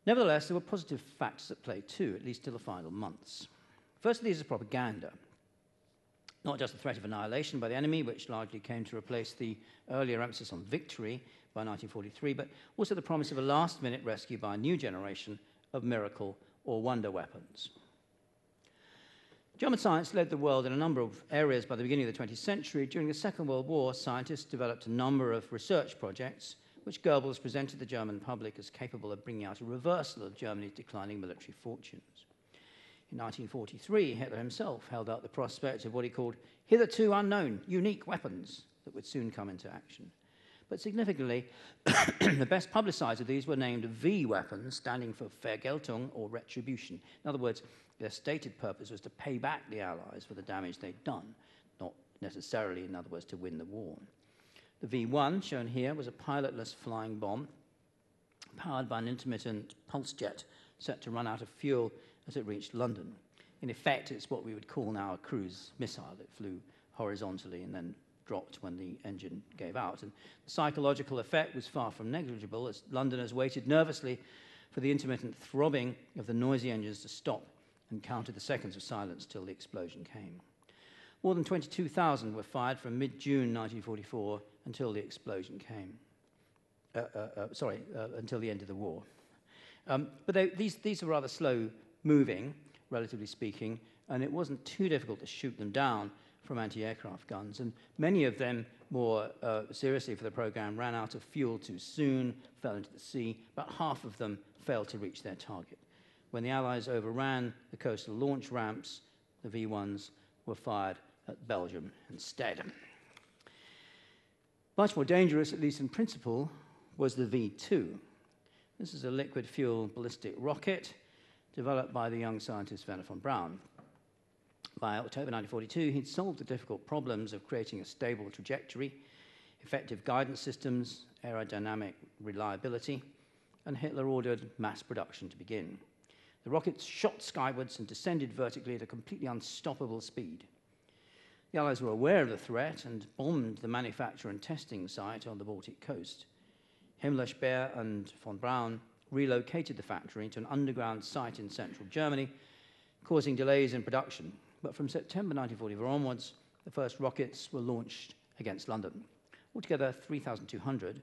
Nevertheless, there were positive factors at play too, at least till the final months. First of these is propaganda. Not just the threat of annihilation by the enemy, which largely came to replace the earlier emphasis on victory by 1943, but also the promise of a last-minute rescue by a new generation of miracle or wonder weapons. German science led the world in a number of areas by the beginning of the 20th century. During the Second World War, scientists developed a number of research projects which Goebbels presented the German public as capable of bringing out a reversal of Germany's declining military fortunes. In 1943, Hitler himself held out the prospect of what he called hitherto unknown, unique weapons that would soon come into action. But significantly, the best publicized of these were named V weapons, standing for Vergeltung or retribution. In other words, their stated purpose was to pay back the Allies for the damage they'd done, not necessarily, in other words, to win the war. The V1, shown here, was a pilotless flying bomb powered by an intermittent pulse jet set to run out of fuel as it reached London. In effect, it's what we would call now a cruise missile. It flew horizontally and then dropped when the engine gave out. And the psychological effect was far from negligible, as Londoners waited nervously for the intermittent throbbing of the noisy engines to stop and counted the seconds of silence till the explosion came. More than 22,000 were fired from mid-June 1944 until the explosion came. Until the end of the war. But these were rather slow-moving, relatively speaking, and it wasn't too difficult to shoot them down from anti-aircraft guns. And many of them, more seriously for the program, ran out of fuel too soon, fell into the sea. About half of them failed to reach their target. When the Allies overran the coastal launch ramps, the V1s were fired at Belgium instead. Much more dangerous, at least in principle, was the V2. This is a liquid fuel ballistic rocket developed by the young scientist Wernher von Braun. By October 1942, he'd solved the difficult problems of creating a stable trajectory, effective guidance systems, aerodynamic reliability, and Hitler ordered mass production to begin. The rockets shot skywards and descended vertically at a completely unstoppable speed. The Allies were aware of the threat and bombed the manufacture and testing site on the Baltic coast. Himmler, Speer, and von Braun relocated the factory to an underground site in central Germany, causing delays in production. But from September 1944 onwards, the first rockets were launched against London. Altogether, 3,200,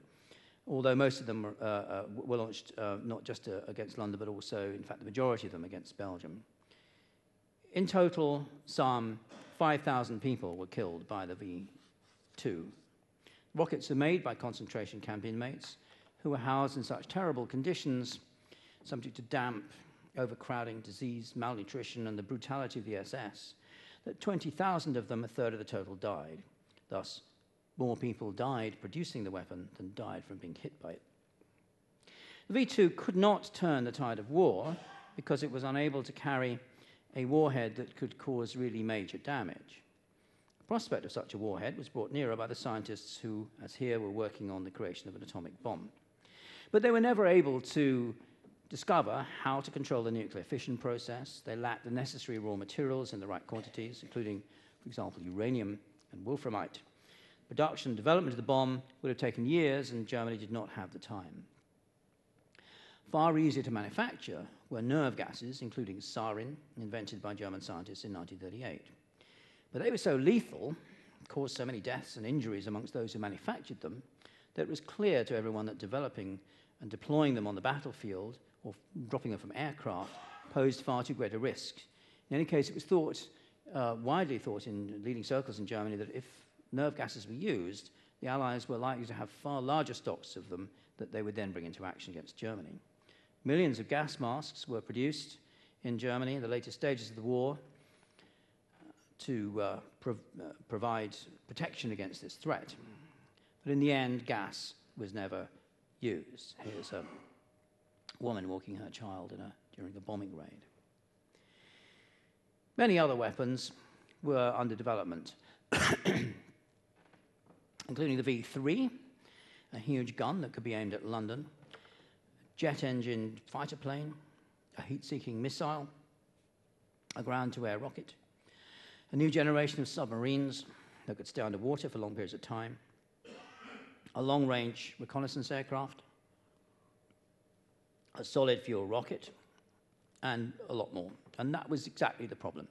although most of them were launched not just against London, but also, in fact, the majority of them against Belgium. In total, some 5,000 people were killed by the V2. Rockets are made by concentration camp inmates who were housed in such terrible conditions, subject to damp, overcrowding, disease, malnutrition, and the brutality of the SS, that 20,000 of them, a third of the total, died. Thus, more people died producing the weapon than died from being hit by it. The V2 could not turn the tide of war because it was unable to carry a warhead that could cause really major damage. The prospect of such a warhead was brought nearer by the scientists who, as here, were working on the creation of an atomic bomb. But they were never able to discover how to control the nuclear fission process. They lacked the necessary raw materials in the right quantities, including, for example, uranium and wolframite. Production and development of the bomb would have taken years, and Germany did not have the time. Far easier to manufacture were nerve gases, including sarin, invented by German scientists in 1938. But they were so lethal, caused so many deaths and injuries amongst those who manufactured them, that it was clear to everyone that developing and deploying them on the battlefield or dropping them from aircraft posed far too great a risk. In any case, it was thought, widely thought in leading circles in Germany, that if nerve gases were used, the Allies were likely to have far larger stocks of them that they would then bring into action against Germany. Millions of gas masks were produced in Germany in the later stages of the war to provide protection against this threat. But in the end, gas was never used. Here's a woman walking her child during a bombing raid. Many other weapons were under development, including the V3, a huge gun that could be aimed at London, jet-engined fighter plane, a heat-seeking missile, a ground-to-air rocket, a new generation of submarines that could stay underwater for long periods of time, a long-range reconnaissance aircraft, a solid fuel rocket, and a lot more. And that was exactly the problem.